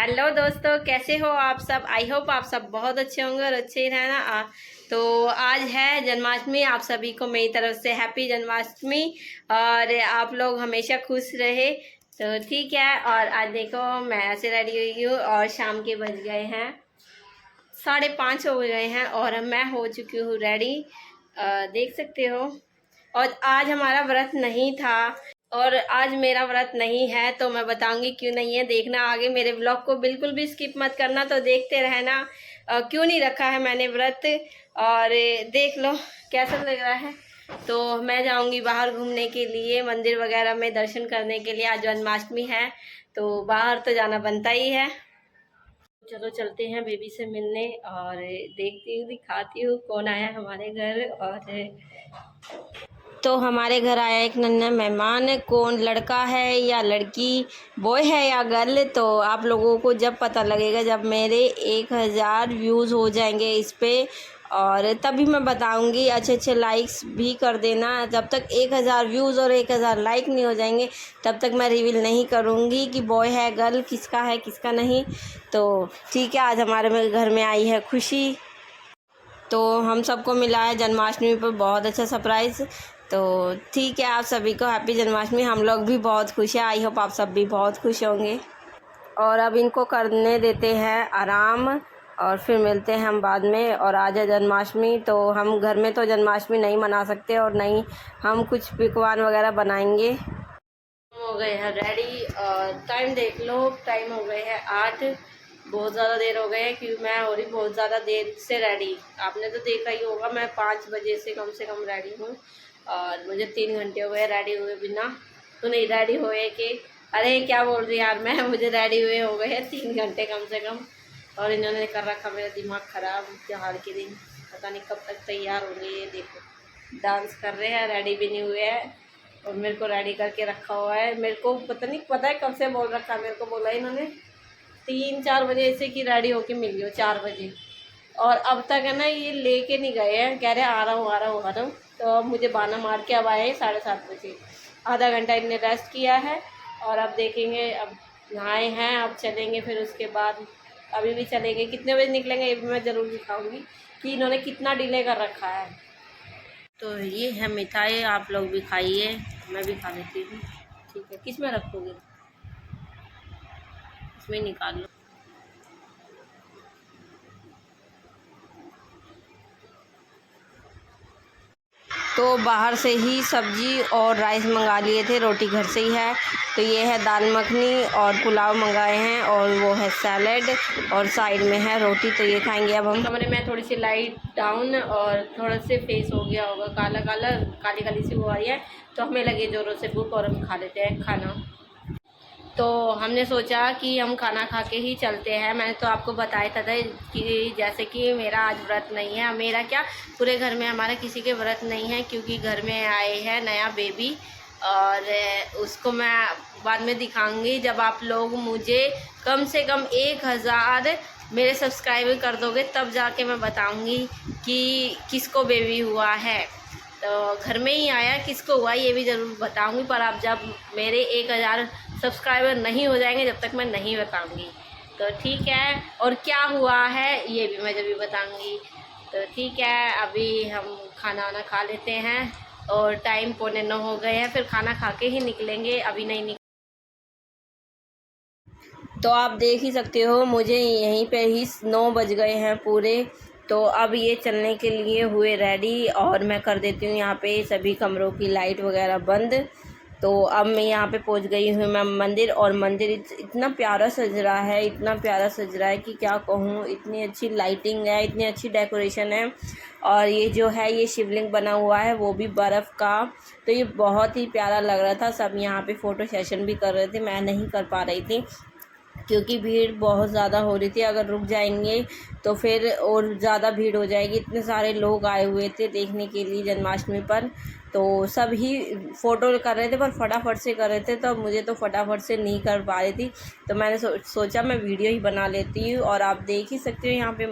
Hello दोस्तों, कैसे हो आप सब। आई होप आप सब बहुत अच्छे होंगे और अच्छे ही रहना। तो आज है जन्माष्टमी। आप सभी को मेरी तरफ से हैप्पी जन्माष्टमी और आप लोग हमेशा खुश रहे। तो ठीक है। और आज देखो मैं ऐसे रेडी हुई हूँ और शाम के बज गए हैं 5:30 हो गए हैं और मैं हो चुकी हूँ रेडी। देख सकते हो। और आज हमारा व्रत नहीं था और आज मेरा व्रत नहीं है, तो मैं बताऊंगी क्यों नहीं है। देखना आगे मेरे ब्लॉग को, बिल्कुल भी स्किप मत करना, तो देखते रहना। क्यों नहीं रखा है मैंने व्रत, और देख लो कैसा लग रहा है। तो मैं जाऊंगी बाहर घूमने के लिए, मंदिर वगैरह में दर्शन करने के लिए। आज जन्माष्टमी है तो बाहर तो जाना बनता ही है। चलो चलते हैं बेबी से मिलने और देखती हूँ, दिखाती हूँ कौन आया हमारे घर। और तो हमारे घर आया एक नन्हा मेहमान। कौन, लड़का है या लड़की, बॉय है या गर्ल, तो आप लोगों को जब पता लगेगा, जब मेरे 1000 व्यूज़ हो जाएंगे इस पर, और तभी मैं बताऊंगी। अच्छे अच्छे लाइक्स भी कर देना। जब तक 1000 व्यूज़ और 1000 लाइक नहीं हो जाएंगे तब तक मैं रिवील नहीं करूंगी कि बॉय है गर्ल, किसका है किसका नहीं। तो ठीक है, आज हमारे घर में आई है खुशी, तो हम सबको मिला है जन्माष्टमी पर बहुत अच्छा सरप्राइज़। तो ठीक है, आप सभी को हैप्पी जन्माष्टमी। हम लोग भी बहुत खुश हैं। आई होप आप सब भी बहुत खुश होंगे। और अब इनको करने देते हैं आराम और फिर मिलते हैं हम बाद में। और आज है जन्माष्टमी, तो हम घर में तो जन्माष्टमी नहीं मना सकते और नहीं हम कुछ पकवान वगैरह बनाएंगे। हो गए हैं रेडी और टाइम देख लो, टाइम हो गए हैं 8। बहुत ज़्यादा देर हो गए हैं क्योंकि मैं हो रही बहुत ज़्यादा देर से रेडी। आपने तो देखा ही होगा, मैं 5 बजे से कम रेडी हूँ और मुझे 3 घंटे हो गए रेडी हुए बिना। तो नहीं रेडी हुए कि अरे क्या बोल रही यार मैं, मुझे रेडी हुए हो गए हैं 3 घंटे कम से कम। और इन्होंने कर रखा मेरा दिमाग ख़राब। त्योहार के दिन पता नहीं कब तक तैयार होंगे। ये देखो डांस कर रहे हैं, रेडी भी नहीं हुए हैं और मेरे को रेडी करके रखा हुआ है। मेरे को पता है कब से बोल रखा है। मेरे को बोला इन्होंने 3-4 बजे ऐसे कि रेडी होके मिल गई 4 बजे, और अब तक है ना ये लेके नहीं गए हैं। कह रहे आ रहा हूँ। तो अब मुझे बहाना मार के अब आए हैं 7:30 बजे। आधा घंटा इनने रेस्ट किया है और अब देखेंगे। अब नहाए हैं, अब चलेंगे। फिर उसके बाद अभी भी चलेंगे। कितने बजे निकलेंगे ये भी मैं ज़रूर दिखाऊंगी कि इन्होंने कितना डिले कर रखा है। तो ये है मिठाई, आप लोग भी खाइए, मैं भी खा लेती हूँ। ठीक है, किस में रखोगे? इसमें निकाल लो। तो बाहर से ही सब्जी और राइस मंगा लिए थे, रोटी घर से ही है। तो ये है दाल मखनी और पुलाव मंगाए हैं और वो है सैलेड और साइड में है रोटी। तो ये खाएंगे अब हम। कमरे में थोड़ी सी लाइट डाउन और थोड़ा से फेस हो गया होगा काला काला, काली काली सी वो आ रही है। तो हमें लगे जोरों से भूख और हम खा लेते हैं खाना। तो हमने सोचा कि हम खाना खा के ही चलते हैं। मैंने तो आपको बताया था कि जैसे कि मेरा आज व्रत नहीं है। मेरा क्या, पूरे घर में हमारा किसी के व्रत नहीं है क्योंकि घर में आए हैं नया बेबी। और उसको मैं बाद में दिखाऊंगी जब आप लोग मुझे कम से कम 1000 मेरे सब्सक्राइबर कर दोगे, तब जाके मैं बताऊंगी कि किसको बेबी हुआ है। तो घर में ही आया, किसको हुआ ये भी ज़रूर बताऊंगी। पर आप जब मेरे 1000 सब्सक्राइबर नहीं हो जाएंगे जब तक मैं नहीं बताऊंगी। तो ठीक है, और क्या हुआ है ये भी मैं जब भी बताऊंगी। तो ठीक है, अभी हम खाना वाना खा लेते हैं और टाइम 8:45 हो गए हैं। फिर खाना खा के ही निकलेंगे, अभी नहीं तो आप देख ही सकते हो मुझे यहीं पे ही 9 बज गए हैं पूरे। तो अब ये चलने के लिए हुए रेडी और मैं कर देती हूँ यहाँ पे सभी कमरों की लाइट वगैरह बंद। तो अब मैं यहाँ पे पहुँच गई हूँ मैं मंदिर, और मंदिर इतना प्यारा सज रहा है, इतना प्यारा सज रहा है कि क्या कहूँ। इतनी अच्छी लाइटिंग है, इतनी अच्छी डेकोरेशन है। और ये जो है ये शिवलिंग बना हुआ है वो भी बर्फ़ का। तो ये बहुत ही प्यारा लग रहा था। सब यहाँ पे फ़ोटो सेशन भी कर रहे थे, मैं नहीं कर पा रही थी क्योंकि भीड़ बहुत ज़्यादा हो रही थी। अगर रुक जाएंगे तो फिर और ज़्यादा भीड़ हो जाएगी। इतने सारे लोग आए हुए थे देखने के लिए जन्माष्टमी पर, तो सब ही फ़ोटो कर रहे थे पर फटाफट से कर रहे थे। तो मुझे तो फटाफट से नहीं कर पा रही थी, तो मैंने सोचा मैं वीडियो ही बना लेती हूँ। और आप देख ही सकते हो यहाँ पे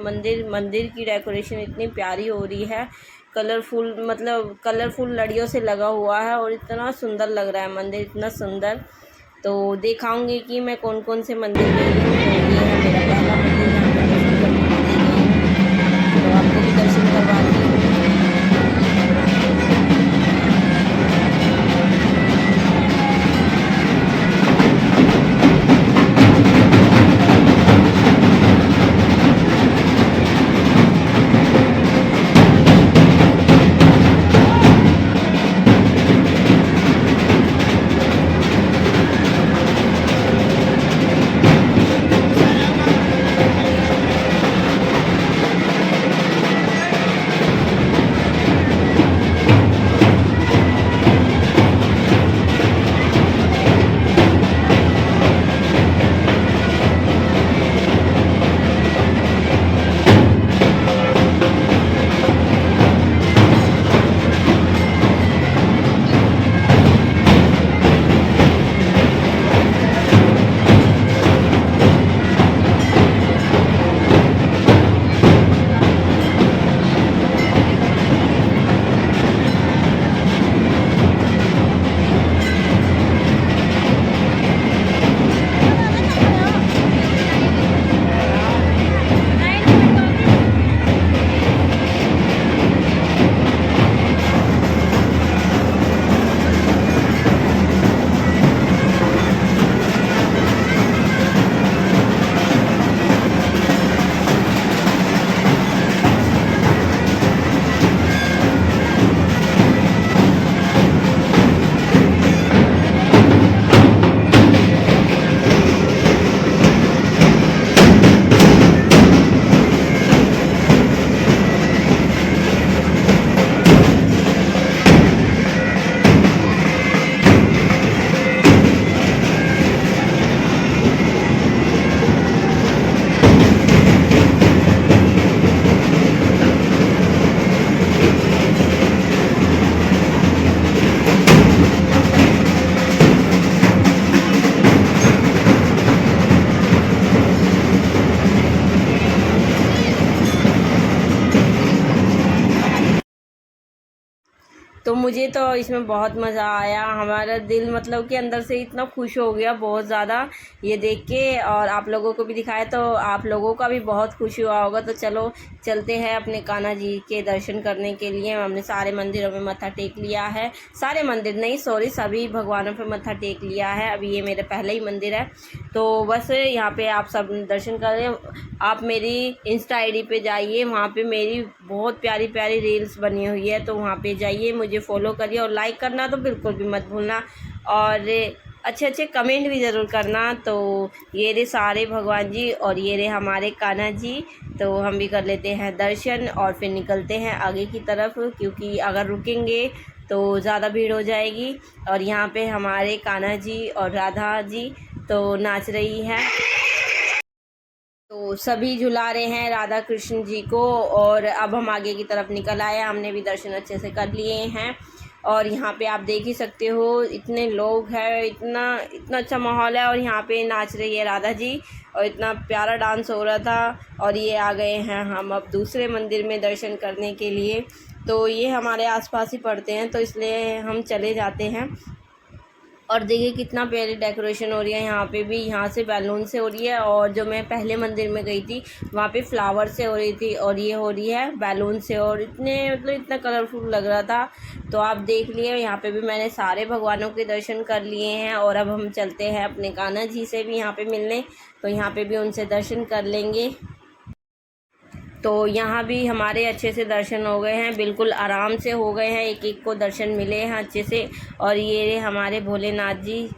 मंदिर की डेकोरेशन इतनी प्यारी हो रही है। कलरफुल, मतलब कलरफुल लड़ियों से लगा हुआ है और इतना सुंदर लग रहा है मंदिर, इतना सुंदर। तो दिखाऊंगी कि मैं कौन कौन से मंदिर गई हूँ। तो मुझे तो इसमें बहुत मज़ा आया। हमारा दिल मतलब कि अंदर से इतना खुश हो गया बहुत ज़्यादा ये देख के, और आप लोगों को भी दिखाया तो आप लोगों का भी बहुत खुश हुआ होगा। तो चलो चलते हैं अपने कान्हा जी के दर्शन करने के लिए। हमने सारे मंदिरों में मत्था टेक लिया है, सारे मंदिर नहीं सॉरी सभी भगवानों पे मत्था टेक लिया है। अभी ये मेरा पहला ही मंदिर है, तो बस यहाँ पे आप सब दर्शन करें। आप मेरी इंस्टा आईडी पे जाइए, वहाँ पे मेरी बहुत प्यारी प्यारी रील्स बनी हुई है, तो वहाँ पे जाइए, मुझे फॉलो करिए और लाइक करना तो बिल्कुल भी मत भूलना, और अच्छे अच्छे कमेंट भी ज़रूर करना। तो ये रे सारे भगवान जी और ये रे हमारे कान्हा जी। तो हम भी कर लेते हैं दर्शन और फिर निकलते हैं आगे की तरफ, क्योंकि अगर रुकेंगे तो ज़्यादा भीड़ हो जाएगी। और यहाँ पे हमारे कान्हा जी और राधा जी तो नाच रही है, तो सभी झुला रहे हैं राधा कृष्ण जी को। और अब हम आगे की तरफ निकल आए, हमने भी दर्शन अच्छे से कर लिए हैं। और यहाँ पे आप देख ही सकते हो इतने लोग हैं, इतना इतना अच्छा माहौल है। और यहाँ पे नाच रही है राधा जी और इतना प्यारा डांस हो रहा था। और ये आ गए हैं हम अब दूसरे मंदिर में दर्शन करने के लिए। तो ये हमारे आसपास ही पड़ते हैं, तो इसलिए हम चले जाते हैं। और देखिए कितना प्यारी डेकोरेशन हो रही है यहाँ पे भी, यहाँ से बैलून से हो रही है। और जो मैं पहले मंदिर में गई थी वहाँ पे फ्लावर से हो रही थी, और ये हो रही है बैलून से, और इतने मतलब इतना कलरफुल लग रहा था। तो आप देख लिए, यहाँ पे भी मैंने सारे भगवानों के दर्शन कर लिए हैं। और अब हम चलते हैं अपने कान्हा जी से भी यहाँ पे मिलने, तो यहाँ पे भी उनसे दर्शन कर लेंगे। तो यहाँ भी हमारे अच्छे से दर्शन हो गए हैं, बिल्कुल आराम से हो गए हैं, एक एक को दर्शन मिले हैं अच्छे से। और ये हमारे भोलेनाथ जी,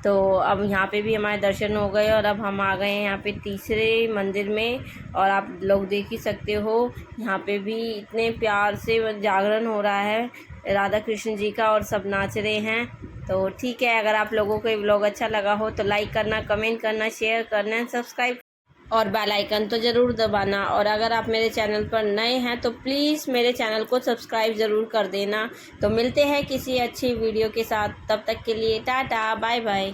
तो अब यहाँ पे भी हमारे दर्शन हो गए। और अब हम आ गए हैं यहाँ पे तीसरे मंदिर में, और आप लोग देख ही सकते हो यहाँ पे भी इतने प्यार से जागरण हो रहा है राधा कृष्ण जी का, और सब नाच रहे हैं। तो ठीक है, अगर आप लोगों को ये व्लॉग अच्छा लगा हो तो लाइक करना, कमेंट करना, शेयर करना, सब्सक्राइब और बेल आइकन तो ज़रूर दबाना। और अगर आप मेरे चैनल पर नए हैं तो प्लीज़ मेरे चैनल को सब्सक्राइब ज़रूर कर देना। तो मिलते हैं किसी अच्छी वीडियो के साथ, तब तक के लिए टाटा बाय बाय।